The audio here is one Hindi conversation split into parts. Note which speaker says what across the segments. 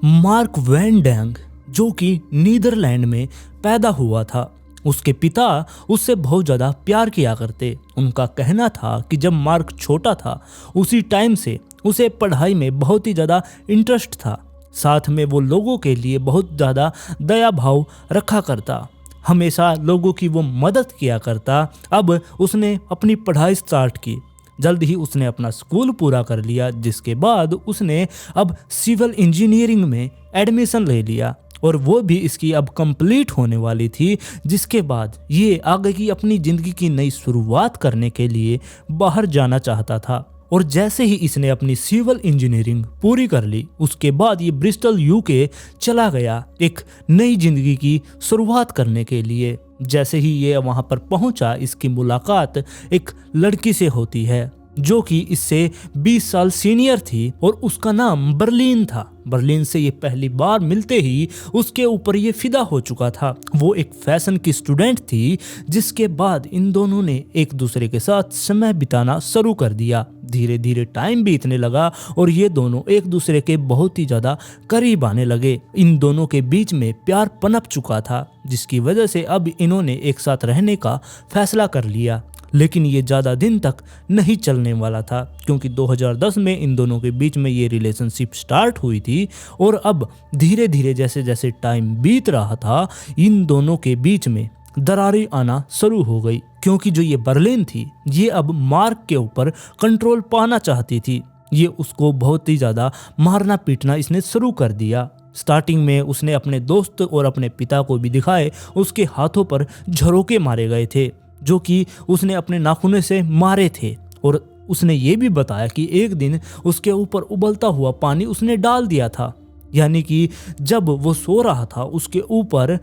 Speaker 1: मार्क वैन डैंग, जो कि नीदरलैंड में पैदा हुआ था। उसके पिता उससे बहुत ज़्यादा प्यार किया करते। उनका कहना था कि जब मार्क छोटा था उसी टाइम से उसे पढ़ाई में बहुत ही ज़्यादा इंटरेस्ट था। साथ में वो लोगों के लिए बहुत ज़्यादा दया भाव रखा करता, हमेशा लोगों की वो मदद किया करता। अब उसने अपनी पढ़ाई स्टार्ट की। जल्द ही उसने अपना स्कूल पूरा कर लिया, जिसके बाद उसने अब सिविल इंजीनियरिंग में एडमिशन ले लिया और वो भी इसकी अब कंप्लीट होने वाली थी। जिसके बाद ये आगे की अपनी ज़िंदगी की नई शुरुआत करने के लिए बाहर जाना चाहता था। और जैसे ही इसने अपनी सिविल इंजीनियरिंग पूरी कर ली, उसके बाद ये ब्रिस्टल यूके चला गया एक नई ज़िंदगी की शुरुआत करने के लिए। जैसे ही ये वहाँ पर पहुँचा, इसकी मुलाकात एक लड़की से होती है जो कि इससे 20 साल सीनियर थी और उसका नाम बर्लिन था। बर्लिन से ये पहली बार मिलते ही उसके ऊपर ये फिदा हो चुका था। वो एक फैशन की स्टूडेंट थी, जिसके बाद इन दोनों ने एक दूसरे के साथ समय बिताना शुरू कर दिया। धीरे धीरे टाइम बीतने लगा और ये दोनों एक दूसरे के बहुत ही ज़्यादा करीब आने लगे। इन दोनों के बीच में प्यार पनप चुका था, जिसकी वजह से अब इन्होंने एक साथ रहने का फैसला कर लिया। लेकिन ये ज़्यादा दिन तक नहीं चलने वाला था, क्योंकि 2010 में इन दोनों के बीच में ये रिलेशनशिप स्टार्ट हुई थी। और अब धीरे धीरे जैसे जैसे टाइम बीत रहा था, इन दोनों के बीच में दरारें आना शुरू हो गई, क्योंकि जो ये बर्लिन थी ये अब मार्क के ऊपर कंट्रोल पाना चाहती थी। ये उसको बहुत ही ज़्यादा मारना पीटना इसने शुरू कर दिया। स्टार्टिंग में उसने अपने दोस्त और अपने पिता को भी दिखाए, उसके हाथों पर झरोके मारे गए थे जो कि उसने अपने नाखूनों से मारे थे। और उसने ये भी बताया कि एक दिन उसके ऊपर उबलता हुआ पानी उसने डाल दिया था, यानी कि जब वो सो रहा था उसके ऊपर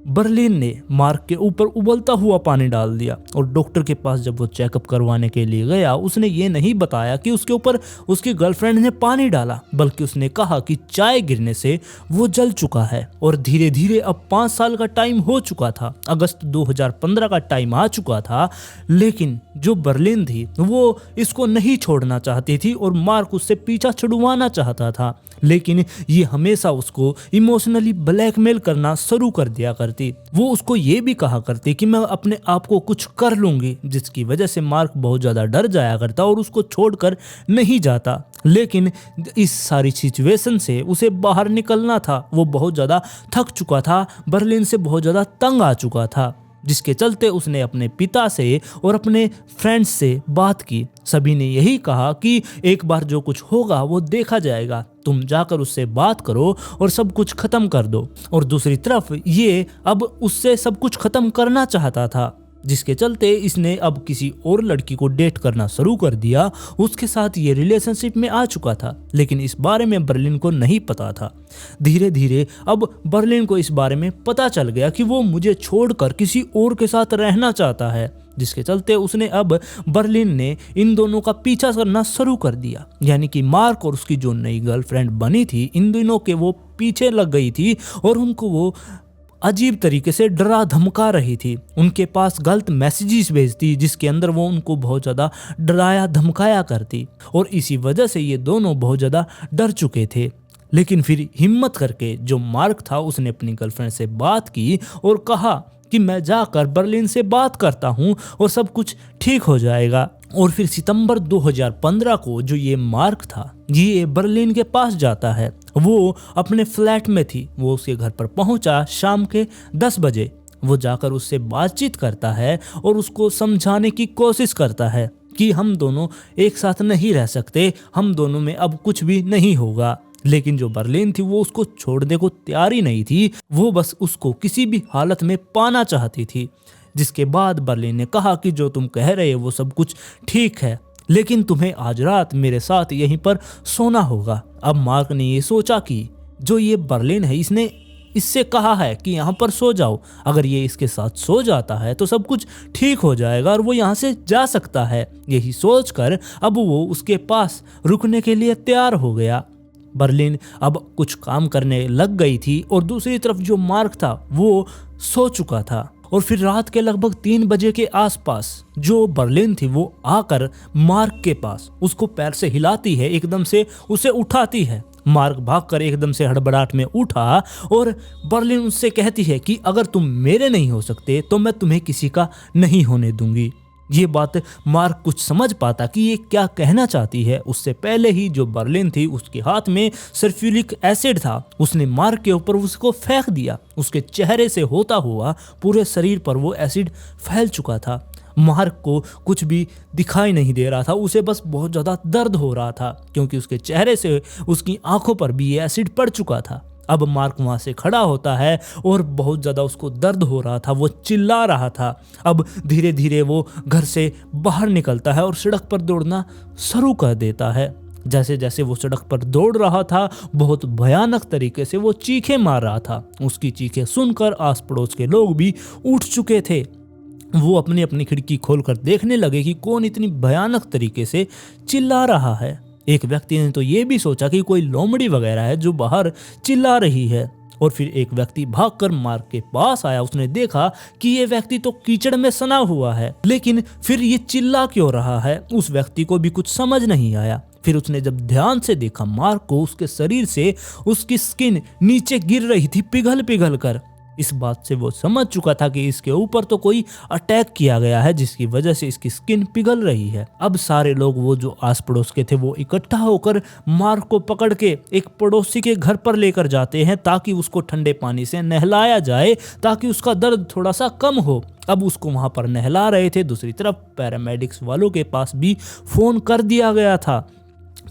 Speaker 1: बर्लिन ने मार्क के ऊपर उबलता हुआ पानी डाल दिया। और डॉक्टर के पास जब वो चेकअप करवाने के लिए गया, उसने ये नहीं बताया कि उसके ऊपर उसकी गर्लफ्रेंड ने पानी डाला, बल्कि उसने कहा कि चाय गिरने से वो जल चुका है। और धीरे धीरे अब 5 साल का टाइम हो चुका था, अगस्त 2015 का टाइम आ चुका था। लेकिन जो बर्लिन थी वो इसको नहीं छोड़ना चाहती थी और मार्क उससे पीछा छुड़वाना चाहता था। लेकिन ये हमेशा उसको इमोशनली ब्लैकमेल करना शुरू कर दिया करती। वो उसको ये भी कहा करती कि मैं अपने आप को कुछ कर लूंगी, जिसकी वजह से मार्क बहुत ज़्यादा डर जाया करता और उसको छोड़कर नहीं जाता। लेकिन इस सारी सिचुएशन से उसे बाहर निकलना था। वो बहुत ज़्यादा थक चुका था, बर्लिन से बहुत ज़्यादा तंग आ चुका था, जिसके चलते उसने अपने पिता से और अपने फ्रेंड्स से बात की। सभी ने यही कहा कि एक बार जो कुछ होगा वो देखा जाएगा, तुम जाकर उससे बात करो और सब कुछ ख़त्म कर दो। और दूसरी तरफ ये अब उससे सब कुछ ख़त्म करना चाहता था, जिसके चलते इसने अब किसी और लड़की को डेट करना शुरू कर दिया। उसके साथ ये रिलेशनशिप में आ चुका था, लेकिन इस बारे में बर्लिन को नहीं पता था। धीरे धीरे अब बर्लिन को इस बारे में पता चल गया कि वो मुझे छोड़कर किसी और के साथ रहना चाहता है, जिसके चलते उसने अब बर्लिन ने इन दोनों का पीछा करना शुरू कर दिया। यानी कि मार्क और उसकी जो नई गर्लफ्रेंड बनी थी, इन दोनों के वो पीछे लग गई थी और उनको वो अजीब तरीके से डरा धमका रही थी। उनके पास गलत मैसेजेस भेजती, जिसके अंदर वो उनको बहुत ज़्यादा डराया धमकाया करती। और इसी वजह से ये दोनों बहुत ज़्यादा डर चुके थे। लेकिन फिर हिम्मत करके जो मार्क था उसने अपनी गर्लफ्रेंड से बात की और कहा कि मैं जाकर बर्लिन से बात करता हूँ और सब कुछ ठीक हो जाएगा। और फिर सितंबर 2015 को जो ये मार्क था ये बर्लिन के पास जाता है। वो अपने फ्लैट में थी, वो उसके घर पर पहुंचा शाम के 10 बजे। वो जाकर उससे बातचीत करता है और उसको समझाने की कोशिश करता है कि हम दोनों एक साथ नहीं रह सकते, हम दोनों में अब कुछ भी नहीं होगा। लेकिन जो बर्लिन थी वो उसको छोड़ने को तैयार ही नहीं थी, वो बस उसको किसी भी हालत में पाना चाहती थी। जिसके बाद बर्लिन ने कहा कि जो तुम कह रहे हो वो सब कुछ ठीक है, लेकिन तुम्हें आज रात मेरे साथ यहीं पर सोना होगा। अब मार्क ने ये सोचा कि जो ये बर्लिन है इसने इससे कहा है कि यहाँ पर सो जाओ, अगर ये इसके साथ सो जाता है तो सब कुछ ठीक हो जाएगा और वो यहाँ से जा सकता है। यही सोचकर अब वो उसके पास रुकने के लिए तैयार हो गया। बर्लिन अब कुछ काम करने लग गई थी और दूसरी तरफ जो मार्क था वो सो चुका था। और फिर रात के लगभग 3 बजे के आसपास जो बर्लिन थी वो आकर मार्क के पास उसको पैर से हिलाती है, एकदम से उसे उठाती है मार्क भागकर एकदम से हड़बड़ाहट में उठा और बर्लिन उससे कहती है कि अगर तुम मेरे नहीं हो सकते तो मैं तुम्हें किसी का नहीं होने दूंगी। ये बात मार्क कुछ समझ पाता कि ये क्या कहना चाहती है। उससे पहले ही जो बर्लिन थी उसके हाथ में सल्फ्यूरिक एसिड था, उसने मार्क के ऊपर उसको फेंक दिया। उसके चेहरे से होता हुआ पूरे शरीर पर वो एसिड फैल चुका था। मार्क को कुछ भी दिखाई नहीं दे रहा था, उसे बस बहुत ज़्यादा दर्द हो रहा था क्योंकि उसके चेहरे से उसकी आंखों पर भी ये एसिड पड़ चुका था। अब मार्क वहाँ से खड़ा होता है और बहुत ज़्यादा उसको दर्द हो रहा था, वो चिल्ला रहा था। अब धीरे धीरे वो घर से बाहर निकलता है और सड़क पर दौड़ना शुरू कर देता है। जैसे जैसे वो सड़क पर दौड़ रहा था बहुत भयानक तरीके से वो चीखें मार रहा था। उसकी चीखें सुनकर आस पड़ोस के लोग भी उठ चुके थे। वो अपनी अपनी खिड़की खोलकर देखने लगे कि कौन इतनी भयानक तरीके से चिल्ला रहा है। एक व्यक्ति ने तो ये भी सोचा कि कोई लोमड़ी वगैरह है जो बाहर चिल्ला रही है। और फिर एक व्यक्ति भागकर मार्क के पास आया। उसने देखा कि ये व्यक्ति तो कीचड़ में सना हुआ है, लेकिन फिर ये चिल्ला क्यों रहा है उस व्यक्ति को भी कुछ समझ नहीं आया। फिर उसने जब ध्यान से देखा मार्क को, उसके शरीर से उसकी स्किन नीचे गिर रही थी पिघल पिघल कर। इस बात से वो समझ चुका था कि इसके ऊपर तो कोई अटैक किया गया है जिसकी वजह से इसकी स्किन पिघल रही है। अब सारे लोग वो जो आस पड़ोस के थे वो इकट्ठा होकर मार्क को पकड़ के एक पड़ोसी के घर पर लेकर जाते हैं ताकि उसको ठंडे पानी से नहलाया जाए ताकि उसका दर्द थोड़ा सा कम हो। अब उसको वहां पर नहला रहे थे। दूसरी तरफ पैरामेडिक्स वालों के पास भी फोन कर दिया गया था।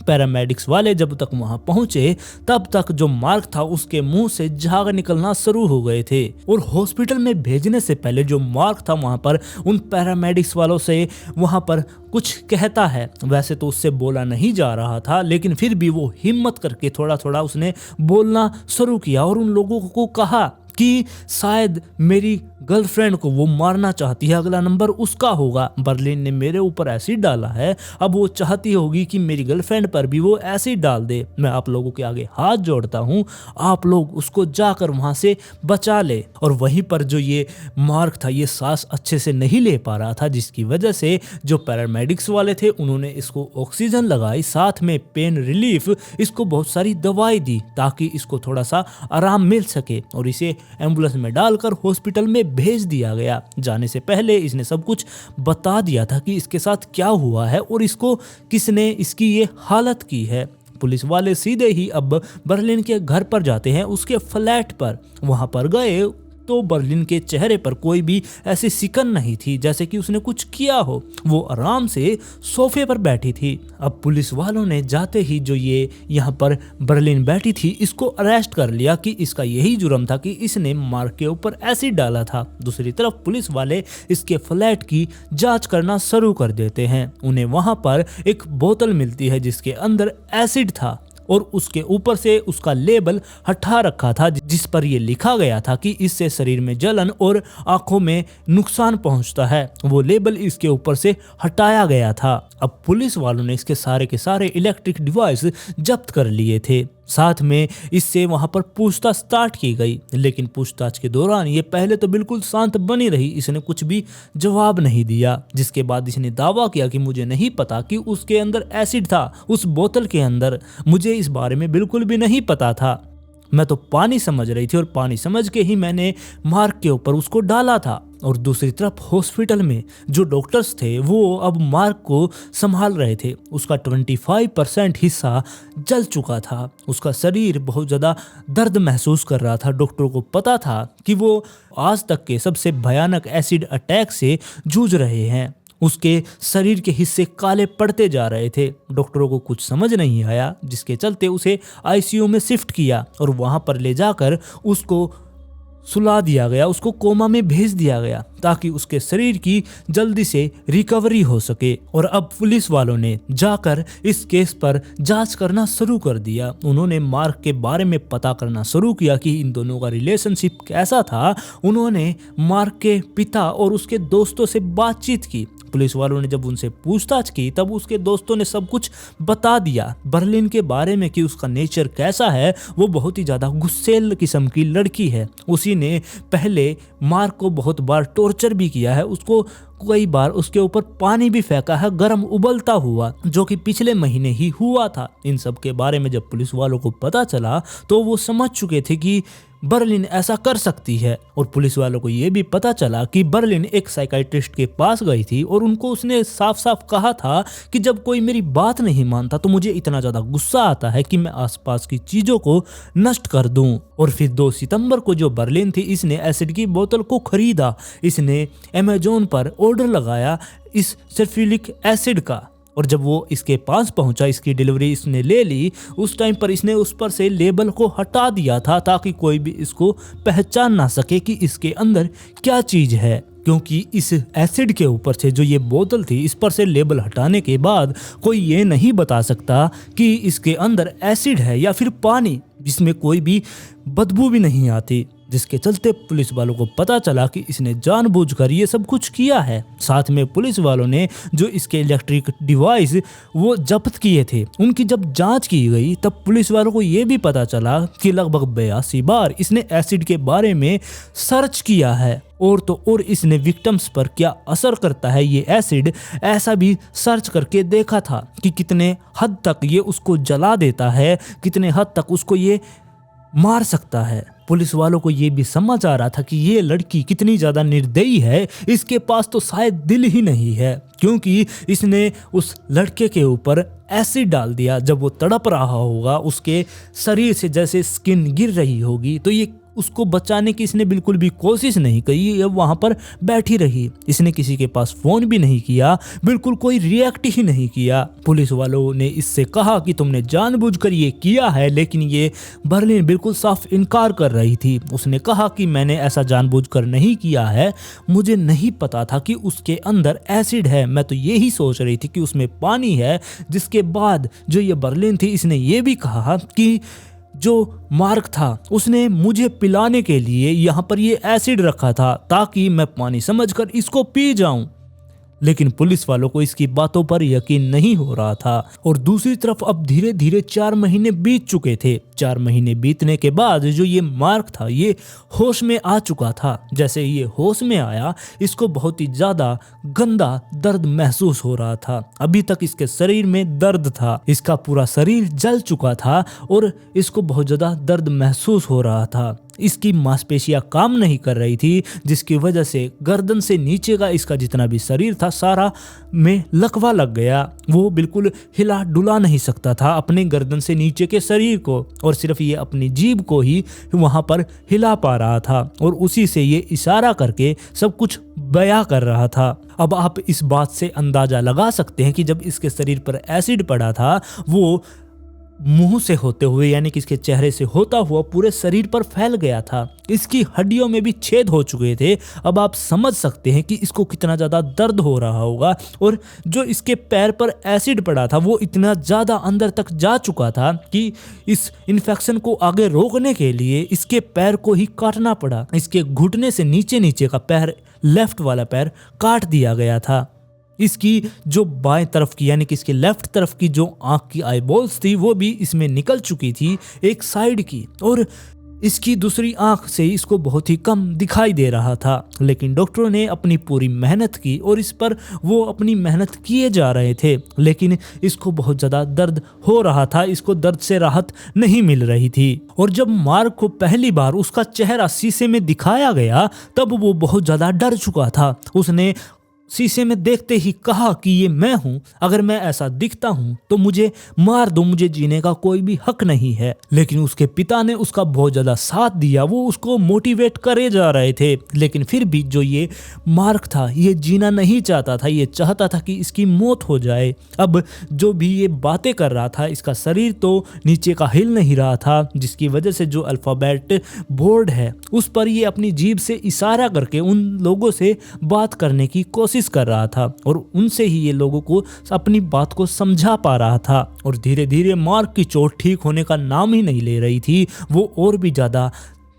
Speaker 1: पैरामेडिक्स वाले जब तक वहां पहुंचे तब तक जो मार्क था उसके मुंह से झाग निकलना शुरू हो गए थे। और हॉस्पिटल में भेजने से पहले जो मार्क था वहां पर उन पैरामेडिक्स वालों से वहां पर कुछ कहता है। वैसे तो उससे बोला नहीं जा रहा था, लेकिन फिर भी वो हिम्मत करके थोड़ा थोड़ा उसने बोलना शुरू किया और उन लोगों को कहा कि शायद मेरी गर्लफ्रेंड को वो मारना चाहती है, अगला नंबर उसका होगा। बर्लिन ने मेरे ऊपर एसिड डाला है, अब वो चाहती होगी कि मेरी गर्लफ्रेंड पर भी वो एसिड डाल दे। मैं आप लोगों के आगे हाथ जोड़ता हूँ, आप लोग उसको जाकर वहाँ से बचा ले। और वहीं पर जो ये मार्क था ये सांस अच्छे से नहीं ले पा रहा था, जिसकी वजह से जो पैरामेडिक्स वाले थे उन्होंने इसको ऑक्सीजन लगाई, साथ में पेन रिलीफ इसको बहुत सारी दवाई दी ताकि इसको थोड़ा सा आराम मिल सके। और इसे एम्बुलेंस में डालकर हॉस्पिटल में भेज दिया गया। जाने से पहले इसने सब कुछ बता दिया था कि इसके साथ क्या हुआ है और इसको किसने इसकी ये हालत की है। पुलिस वाले सीधे ही अब बर्लिन के घर पर जाते हैं, उसके फ्लैट पर। वहां पर गए तो बर्लिन के चेहरे पर कोई भी ऐसी सिकन नहीं थी जैसे कि उसने कुछ किया हो। वो आराम से सोफे पर बैठी थी। अब पुलिस वालों ने जाते ही जो ये यहाँ पर बर्लिन बैठी थी इसको अरेस्ट कर लिया कि इसका यही जुर्म था कि इसने मार्क के ऊपर एसिड डाला था। दूसरी तरफ पुलिस वाले इसके फ्लैट की जांच करना शुरू कर देते हैं। उन्हें वहां पर एक बोतल मिलती है जिसके अंदर एसिड था और उसके ऊपर से उसका लेबल हटा रखा था जिस पर यह लिखा गया था कि इससे शरीर में जलन और आंखों में नुकसान पहुंचता है। वो लेबल इसके ऊपर से हटाया गया था। अब पुलिस वालों ने इसके सारे के सारे इलेक्ट्रिक डिवाइस जब्त कर लिए थे। साथ में इससे वहां पर पूछताछ स्टार्ट की गई, लेकिन पूछताछ के दौरान ये पहले तो बिल्कुल शांत बनी रही, इसने कुछ भी जवाब नहीं दिया। जिसके बाद इसने दावा किया कि मुझे नहीं पता कि उसके अंदर एसिड था, उस बोतल के अंदर मुझे इस बारे में बिल्कुल भी नहीं पता था। मैं तो पानी समझ रही थी और पानी समझ के ही मैंने मार्क के ऊपर उसको डाला था। और दूसरी तरफ हॉस्पिटल में जो डॉक्टर्स थे वो अब मार्क को संभाल रहे थे। उसका 25% हिस्सा जल चुका था। उसका शरीर बहुत ज़्यादा दर्द महसूस कर रहा था। डॉक्टरों को पता था कि वो आज तक के सबसे भयानक एसिड अटैक से जूझ रहे हैं। उसके शरीर के हिस्से काले पड़ते जा रहे थे। डॉक्टरों को कुछ समझ नहीं आया, जिसके चलते उसे आईसीयू में शिफ्ट किया और वहां पर ले जाकर उसको सुला दिया गया, उसको कोमा में भेज दिया गया ताकि उसके शरीर की जल्दी से रिकवरी हो सके। और अब पुलिस वालों ने जाकर इस केस पर जांच करना शुरू कर दिया। उन्होंने मार्क के बारे में पता करना शुरू किया कि इन दोनों का रिलेशनशिप कैसा था। उन्होंने मार्क के पिता और उसके दोस्तों से बातचीत की। पुलिस वालों ने जब उनसे पूछताछ की तब उसके दोस्तों ने सब कुछ बता दिया बर्लिन के बारे में कि उसका नेचर कैसा है। वो बहुत ही ज़्यादा गुस्सैल किस्म की लड़की है। उसी ने पहले मार्क को बहुत बार टॉर्चर भी किया है, उसको कई बार उसके ऊपर पानी भी फेंका है गर्म उबलता हुआ, जो कि पिछले महीने ही हुआ था। इन सब के बारे में जब पुलिस वालों को पता चला तो वो समझ चुके थे कि बर्लिन ऐसा कर सकती है। और पुलिस वालों को ये भी पता चला कि बर्लिन एक साइकाइट्रिस्ट के पास गई थी और उनको उसने साफ साफ कहा था कि जब कोई मेरी बात नहीं मानता तो मुझे इतना ज़्यादा गुस्सा आता है कि मैं आसपास की चीज़ों को नष्ट कर दूं। और फिर 2 सितंबर को जो बर्लिन थी, इसने एसिड की बोतल को खरीदा। इसने अमेजोन पर ऑर्डर लगाया इस सल्फ्यूरिक एसिड का, और जब वो इसके पास पहुंचा, इसकी डिलीवरी इसने ले ली, उस टाइम पर इसने उस पर से लेबल को हटा दिया था ताकि कोई भी इसको पहचान ना सके कि इसके अंदर क्या चीज़ है। क्योंकि इस एसिड के ऊपर से जो ये बोतल थी, इस पर से लेबल हटाने के बाद कोई ये नहीं बता सकता कि इसके अंदर एसिड है या फिर पानी, जिसमें कोई भी बदबू भी नहीं आती। जिसके चलते पुलिस वालों को पता चला कि इसने जानबूझकर ये सब कुछ किया है। साथ में पुलिस वालों ने जो इसके इलेक्ट्रिक डिवाइस वो जब्त किए थे, उनकी जब जांच की गई तब पुलिस वालों को ये भी पता चला कि लगभग 82 बार इसने एसिड के बारे में सर्च किया है। और तो और इसने विक्टिम्स पर क्या असर करता है ये एसिड, ऐसा भी सर्च करके देखा था कि कितने हद तक ये उसको जला देता है, कितने हद तक उसको ये मार सकता है। पुलिस वालों को ये भी समझ आ रहा था कि ये लड़की कितनी ज़्यादा निर्दयी है, इसके पास तो शायद दिल ही नहीं है, क्योंकि इसने उस लड़के के ऊपर एसिड डाल दिया। जब वो तड़प रहा होगा, उसके शरीर से जैसे स्किन गिर रही होगी, तो ये उसको बचाने की इसने बिल्कुल भी कोशिश नहीं की। ये वहाँ पर बैठी रही, इसने किसी के पास फ़ोन भी नहीं किया, बिल्कुल कोई रिएक्ट ही नहीं किया। पुलिस वालों ने इससे कहा कि तुमने जानबूझकर ये किया है, लेकिन ये बर्लिन बिल्कुल साफ इनकार कर रही थी। उसने कहा कि मैंने ऐसा जानबूझकर नहीं किया है, मुझे नहीं पता था कि उसके अंदर एसिड है, मैं तो यही सोच रही थी कि उसमें पानी है। जिसके बाद जो ये बर्लिन थी, इसने ये भी कहा कि जो मार्क था उसने मुझे पिलाने के लिए यहाँ पर ये एसिड रखा था ताकि मैं पानी समझकर इसको पी जाऊं। लेकिन पुलिस वालों को इसकी बातों पर यकीन नहीं हो रहा था। और दूसरी तरफ अब धीरे धीरे 4 महीने बीत चुके थे। 4 महीने बीतने के बाद जो ये मार्क था ये होश में आ चुका था। जैसे ये होश में आया, इसको बहुत ही ज़्यादा गंदा दर्द महसूस हो रहा था। अभी तक इसके शरीर में दर्द था, इसका पूरा शरीर जल चुका था और इसको बहुत ज़्यादा दर्द महसूस हो रहा था। इसकी मांसपेशियां काम नहीं कर रही थी, जिसकी वजह से गर्दन से नीचे का इसका जितना भी शरीर था सारा में लकवा लग गया। वो बिल्कुल हिला डुला नहीं सकता था अपने गर्दन से नीचे के शरीर को, और सिर्फ ये अपनी जीभ को ही वहाँ पर हिला पा रहा था और उसी से ये इशारा करके सब कुछ बयां कर रहा था। अब आप इस बात से अंदाजा लगा सकते हैं कि जब इसके शरीर पर एसिड पड़ा था, वो मुंह से होते हुए यानी कि इसके चेहरे से होता हुआ पूरे शरीर पर फैल गया था। इसकी हड्डियों में भी छेद हो चुके थे। अब आप समझ सकते हैं कि इसको कितना ज़्यादा दर्द हो रहा होगा। और जो इसके पैर पर एसिड पड़ा था वो इतना ज़्यादा अंदर तक जा चुका था कि इस इन्फेक्शन को आगे रोकने के लिए इसके पैर को ही काटना पड़ा। इसके घुटने से नीचे नीचे का पैर, लेफ्ट वाला पैर काट दिया गया था। इसकी जो बाएं तरफ की यानी कि इसके लेफ्ट तरफ की जो आंख की आईबॉल्स थी वो भी इसमें निकल चुकी थी एक साइड की, और इसकी दूसरी आंख से इसको बहुत ही कम दिखाई दे रहा था। लेकिन डॉक्टरों ने अपनी पूरी मेहनत की और इस पर वो अपनी मेहनत किए जा रहे थे, लेकिन इसको बहुत ज़्यादा दर्द हो रहा था, इसको दर्द से राहत नहीं मिल रही थी। और जब मार्क को पहली बार उसका चेहरा शीशे में दिखाया गया तब वो बहुत ज़्यादा डर चुका था। उसने शीशे में देखते ही कहा कि ये मैं हूँ, अगर मैं ऐसा दिखता हूँ तो मुझे मार दो, मुझे जीने का कोई भी हक नहीं है। लेकिन उसके पिता ने उसका बहुत ज़्यादा साथ दिया, वो उसको मोटिवेट करे जा रहे थे। लेकिन फिर भी जो ये मार्क था ये जीना नहीं चाहता था, ये चाहता था कि इसकी मौत हो जाए। अब जो भी ये बातें कर रहा था, इसका शरीर तो नीचे का हिल नहीं रहा था, जिसकी वजह से जो अल्फ़ाबेट बोर्ड है उस पर ये अपनी जीभ से इशारा करके उन लोगों से बात करने की कोशिश कर रहा था और उनसे ही ये लोगों को अपनी बात को समझा पा रहा था। और धीरे धीरे मार्क की चोट ठीक होने का नाम ही नहीं ले रही थी, वो और भी ज़्यादा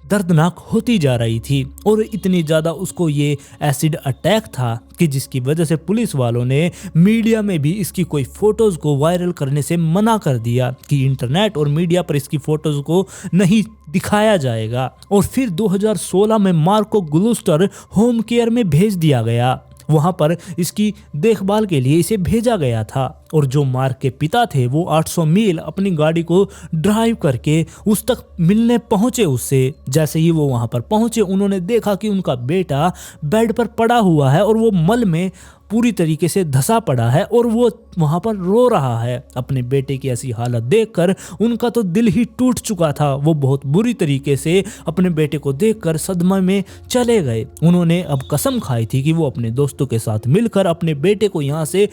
Speaker 1: दर्दनाक होती जा रही थी। और इतनी ज़्यादा उसको ये एसिड अटैक था कि जिसकी वजह से पुलिस वालों ने मीडिया में भी इसकी कोई फ़ोटोज़ को वायरल करने से मना कर दिया कि इंटरनेट और मीडिया पर इसकी फ़ोटोज़ को नहीं दिखाया जाएगा। और फिर 2016 में मार्क को ग्लूस्टर होम केयर में भेज दिया गया। वहाँ पर इसकी देखभाल के लिए इसे भेजा गया था। और जो मार्क के पिता थे वो 800 मील अपनी गाड़ी को ड्राइव करके उस तक मिलने पहुंचे उससे। जैसे ही वो वहाँ पर पहुंचे उन्होंने देखा कि उनका बेटा बेड पर पड़ा हुआ है और वो मल में पूरी तरीके से धंसा पड़ा है और वो वहाँ पर रो रहा है। अपने बेटे की ऐसी हालत देखकर उनका तो दिल ही टूट चुका था। वो बहुत बुरी तरीके से अपने बेटे को देखकर सदमे में चले गए। उन्होंने अब कसम खाई थी कि वो अपने दोस्तों के साथ मिलकर अपने बेटे को यहाँ से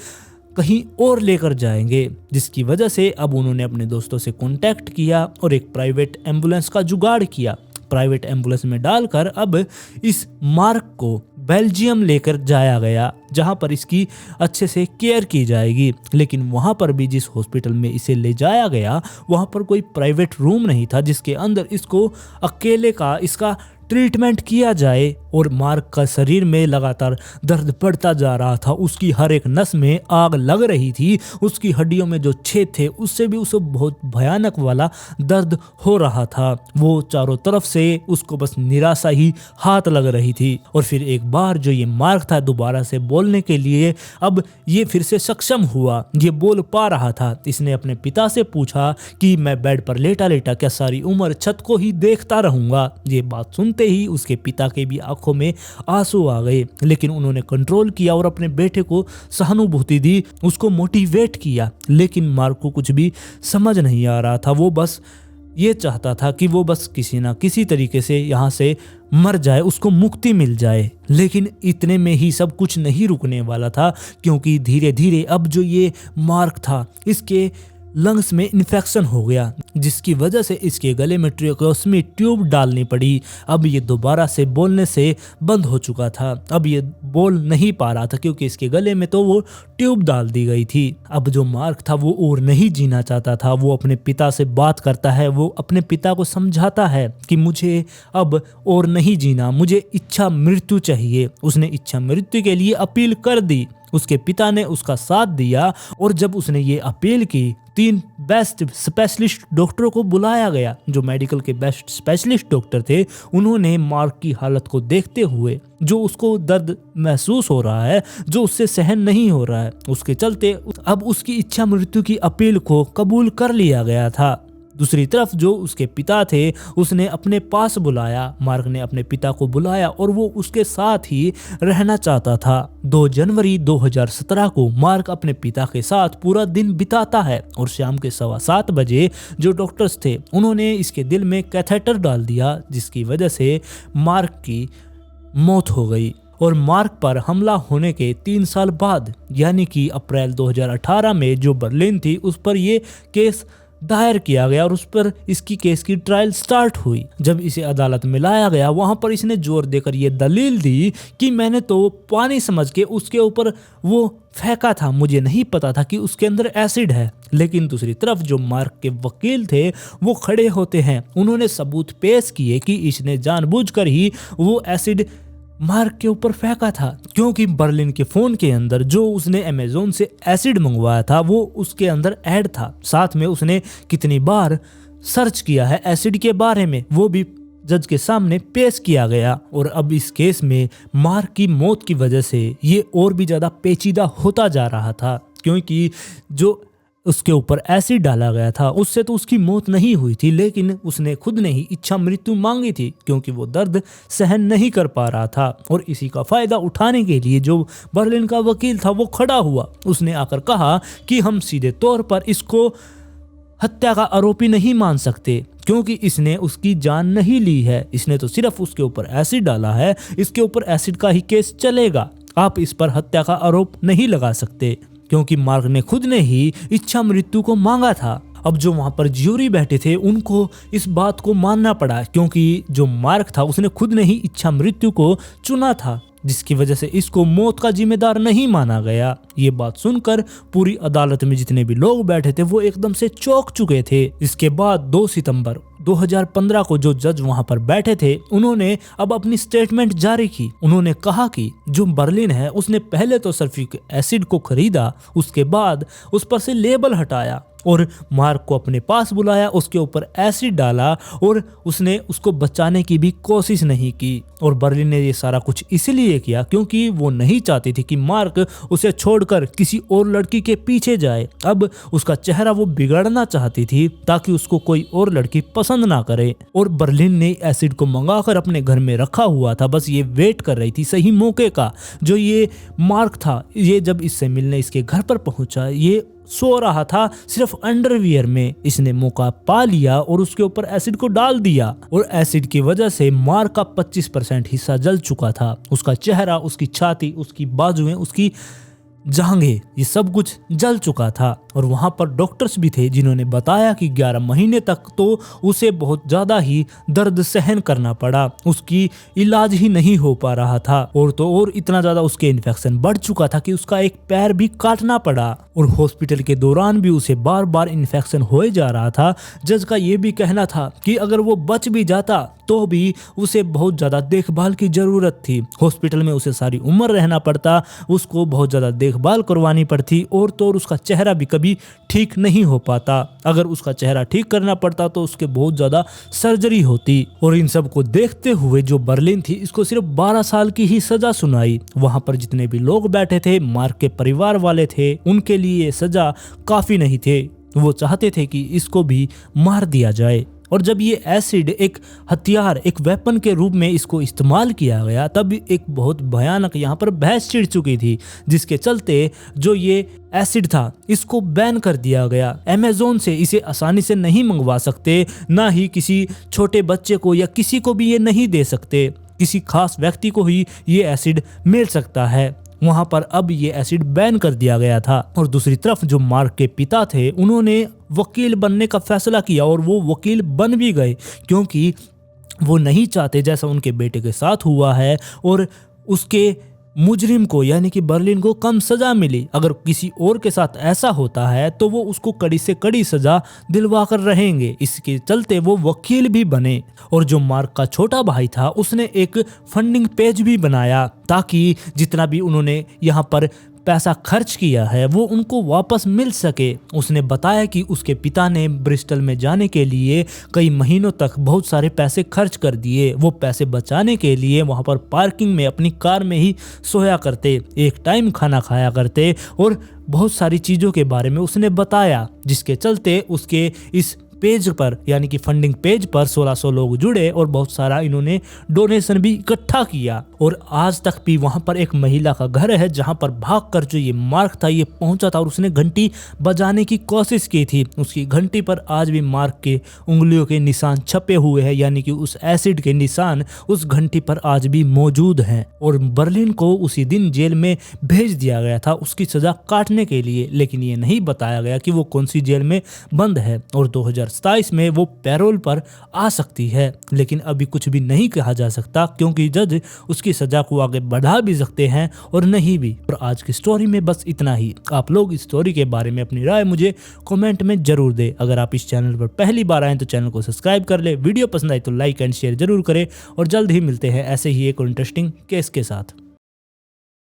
Speaker 1: कहीं और लेकर जाएंगे, जिसकी वजह से अब उन्होंने अपने दोस्तों से कांटेक्ट किया और एक प्राइवेट एम्बुलेंस का जुगाड़ किया। प्राइवेट एम्बुलेंस में डालकर अब इस मार्क को बेल्जियम लेकर जाया गया, जहां पर इसकी अच्छे से केयर की जाएगी। लेकिन वहां पर भी जिस हॉस्पिटल में इसे ले जाया गया वहां पर कोई प्राइवेट रूम नहीं था जिसके अंदर इसको अकेले का इसका ट्रीटमेंट किया जाए। और मार्क का शरीर में लगातार दर्द बढ़ता जा रहा था, उसकी हर एक नस में आग लग रही थी, उसकी हड्डियों में जो छेद थे उससे भी उसे बहुत भयानक वाला दर्द हो रहा था। वो चारों तरफ से उसको बस निराशा ही हाथ लग रही थी। और फिर एक बार जो ये मार्क था दोबारा से बोलने के लिए अब ये फिर से सक्षम हुआ, ये बोल पा रहा था। इसने अपने पिता से पूछा कि मैं बेड पर लेटा लेटा क्या सारी उम्र छत को ही देखता रहूंगा। ये बात सुनते ही उसके पिता के भी आंखों में आंसू आ गए, लेकिन उन्होंने कंट्रोल किया और अपने बेटे को सहानुभूति दी, उसको मोटिवेट किया। लेकिन मार्क को कुछ भी समझ नहीं आ रहा था। वो बस ये चाहता था कि वो बस किसी ना किसी तरीके से यहाँ से मर जाए, उसको मुक्ति मिल जाए। लेकिन इतने में ही सब कुछ नहीं रुकने वाला था, क्योंकि धीरे धीरे अब जो ये मार्क था इसके लंग्स में इन्फेक्शन हो गया, जिसकी वजह से इसके गले में ट्रेकोस्मी ट्यूब डालनी पड़ी। अब ये दोबारा से बोलने से बंद हो चुका था। अब ये बोल नहीं पा रहा था क्योंकि इसके गले में तो वो ट्यूब डाल दी गई थी। अब जो मार्क था वो और नहीं जीना चाहता था। वो अपने पिता से बात करता है, वो अपने पिता को समझाता है कि मुझे अब और नहीं जीना, मुझे इच्छा मृत्यु चाहिए। उसने इच्छा मृत्यु के लिए अपील कर दी। उसके पिता ने उसका साथ दिया और जब उसने ये अपील की 3 बेस्ट स्पेशलिस्ट डॉक्टरों को बुलाया गया, जो मेडिकल के बेस्ट स्पेशलिस्ट डॉक्टर थे। उन्होंने मार्क की हालत को देखते हुए, जो उसको दर्द महसूस हो रहा है, जो उससे सहन नहीं हो रहा है, उसके चलते अब उसकी इच्छा मृत्यु की अपील को कबूल कर लिया गया था। दूसरी तरफ जो उसके पिता थे उसने अपने पास बुलाया, मार्क ने अपने पिता को बुलाया और वो उसके साथ ही रहना चाहता था। 2 जनवरी 2017 को मार्क अपने पिता के साथ पूरा दिन बिताता है और शाम के 7:15 बजे जो डॉक्टर्स थे उन्होंने इसके दिल में कैथेटर डाल दिया, जिसकी वजह से मार्क की मौत हो गई। और मार्क पर हमला होने के 3 साल बाद यानी कि अप्रैल 2018 में जो बर्लिन थी उस पर ये केस दायर किया गया और उस पर इसकी केस की ट्रायल स्टार्ट हुई। जब इसे अदालत में लाया गया वहां पर इसने जोर देकर ये दलील दी कि मैंने तो पानी समझ के उसके ऊपर वो फेंका था, मुझे नहीं पता था कि उसके अंदर एसिड है। लेकिन दूसरी तरफ जो मार्क के वकील थे वो खड़े होते हैं, उन्होंने सबूत पेश किए कि इसने जानबूझकर ही वो एसिड मार्क के ऊपर फेंका था, क्योंकि बर्लिन के फोन के अंदर जो उसने अमेज़न से एसिड मंगवाया था वो उसके अंदर ऐड था। साथ में उसने कितनी बार सर्च किया है एसिड के बारे में, वो भी जज के सामने पेश किया गया। और अब इस केस में मार्क की मौत की वजह से ये और भी ज़्यादा पेचीदा होता जा रहा था, क्योंकि जो उसके ऊपर एसिड डाला गया था उससे तो उसकी मौत नहीं हुई थी, लेकिन उसने खुद ने ही इच्छा मृत्यु मांगी थी क्योंकि वो दर्द सहन नहीं कर पा रहा था। और इसी का फायदा उठाने के लिए जो बर्लिन का वकील था वो खड़ा हुआ, उसने आकर कहा कि हम सीधे तौर पर इसको हत्या का आरोपी नहीं मान सकते क्योंकि इसने उसकी जान नहीं ली है, इसने तो सिर्फ उसके ऊपर एसिड डाला है, इसके ऊपर एसिड का ही केस चलेगा, आप इस पर हत्या का आरोप नहीं लगा सकते क्योंकि मार्क ने खुद ने ही इच्छा मृत्यु को मांगा था। अब जो वहां पर ज्यूरी बैठे थे उनको इस बात को मानना पड़ा क्योंकि जो मार्क था उसने खुद ने ही इच्छा मृत्यु को चुना था, जिसकी वजह से इसको मौत का जिम्मेदार नहीं माना गया। ये बात सुनकर पूरी अदालत में जितने भी लोग बैठे थे वो एकदम से चौंक चुके थे। इसके बाद 2 सितंबर 2015 को जो जज वहां पर बैठे थे उन्होंने अब अपनी स्टेटमेंट जारी की। उन्होंने कहा कि जो बर्लिन है उसने पहले तो सल्फ्यूरिक एसिड को खरीदा, उसके बाद उस पर से लेबल हटाया और मार्क को अपने पास बुलाया, उसके ऊपर एसिड डाला और उसने उसको बचाने की भी कोशिश नहीं की। और बर्लिन ने ये सारा कुछ इसलिए किया क्योंकि वो नहीं चाहती थी कि मार्क उसे छोड़कर किसी और लड़की के पीछे जाए। अब उसका चेहरा वो बिगाड़ना चाहती थी ताकि उसको कोई और लड़की पसंद ना करे। और बर्लिन ने एसिड को मंगाकर अपने घर में रखा हुआ था, बस ये वेट कर रही थी सही मौके का। जो ये मार्क था, ये जब इससे मिलने इसके घर पर पहुंचा, ये सो रहा था सिर्फ अंडरवियर में। इसने मौका पा लिया और उसके ऊपर एसिड को डाल दिया और एसिड की वजह से मार्क का 25% हिस्सा जल चुका था। उसका चेहरा, उसकी छाती, उसकी बाजुएं, उसकी जांघें, ये सब कुछ जल चुका था। और वहां पर डॉक्टर्स भी थे जिन्होंने बताया कि 11 महीने तक तो उसे बहुत ज्यादा ही दर्द सहन करना पड़ा, उसकी इलाज ही नहीं हो पा रहा था। और तो और इतना ज्यादा उसके इन्फेक्शन बढ़ चुका था कि उसका एक पैर भी काटना पड़ा। और हॉस्पिटल के दौरान भी उसे बार बार इन्फेक्शन होए जा रहा था। जज का ये भी कहना था कि अगर वो बच भी जाता तो भी उसे बहुत ज़्यादा देखभाल की ज़रूरत थी। हॉस्पिटल में उसे सारी उम्र रहना पड़ता, उसको बहुत ज़्यादा देखभाल करवानी पड़ती और तो और उसका चेहरा भी कभी ठीक नहीं हो पाता। अगर उसका चेहरा ठीक करना पड़ता तो उसके बहुत ज़्यादा सर्जरी होती। और इन सब को देखते हुए जो बर्लिन थी, इसको सिर्फ 12 साल की ही सज़ा सुनाई। वहाँ पर जितने भी लोग बैठे थे, मार्क के परिवार वाले थे, उनके लिए ये सज़ा काफ़ी नहीं थे। वो चाहते थे कि इसको भी मार दिया जाए। और जब ये एसिड एक हथियार, एक वेपन के रूप में इसको इस्तेमाल किया गया, तब एक बहुत भयानक यहाँ पर बहस छिड़ चुकी थी, जिसके चलते जो ये एसिड था इसको बैन कर दिया गया। अमेज़न से इसे आसानी से नहीं मंगवा सकते, ना ही किसी छोटे बच्चे को या किसी को भी ये नहीं दे सकते। किसी खास व्यक्ति को ही ये एसिड मिल सकता है। वहां पर अब ये एसिड बैन कर दिया गया था। और दूसरी तरफ जो मार्क के पिता थे, उन्होंने वकील बनने का फैसला किया और वो वकील बन भी गए, क्योंकि वो नहीं चाहते जैसा उनके बेटे के साथ हुआ है और उसके मुजरिम को यानी कि बर्लिन को कम सजा मिली। अगर किसी और के साथ ऐसा होता है तो वो उसको कड़ी से कड़ी सजा दिलवा कर रहेंगे। इसके चलते वो वकील भी बने। और जो मार्क का छोटा भाई था, उसने एक फंडिंग पेज भी बनाया ताकि जितना भी उन्होंने यहाँ पर पैसा खर्च किया है वो उनको वापस मिल सके। उसने बताया कि उसके पिता ने ब्रिस्टल में जाने के लिए कई महीनों तक बहुत सारे पैसे खर्च कर दिए। वो पैसे बचाने के लिए वहाँ पर पार्किंग में अपनी कार में ही सोया करते, एक टाइम खाना खाया करते और बहुत सारी चीज़ों के बारे में उसने बताया, जिसके चलते उसके इस पेज पर यानी कि फंडिंग पेज पर 1600 लोग जुड़े और बहुत सारा इन्होंने डोनेशन भी इकट्ठा किया। और आज तक भी वहां पर एक महिला का घर है जहां पर भागकर जो ये मार्क था ये पहुंचा था और उसने घंटी बजाने की कोशिश की थी। उसकी घंटी पर आज भी मार्क के उंगलियों के निशान छपे हुए हैं, यानी कि उस एसिड के निशान उस घंटी पर आज भी मौजूद हैं। और बर्लिन को उसी दिन जेल में भेज दिया गया था उसकी सजा काटने के लिए, लेकिन ये नहीं बताया गया कि वो कौन सी जेल में बंद है। और 2027 में वो पैरोल पर आ सकती है, लेकिन अभी कुछ भी नहीं कहा जा सकता क्योंकि जज उसकी सजा को आगे बढ़ा भी सकते हैं और नहीं भी। और आज की स्टोरी में बस इतना ही। आप लोग इस स्टोरी के बारे में अपनी राय मुझे कमेंट में जरूर दें। अगर आप इस चैनल पर पहली बार आए तो चैनल को सब्सक्राइब कर ले, वीडियो पसंद आए तो लाइक एंड शेयर जरूर करें और जल्द ही मिलते हैं ऐसे ही एक इंटरेस्टिंग केस के साथ।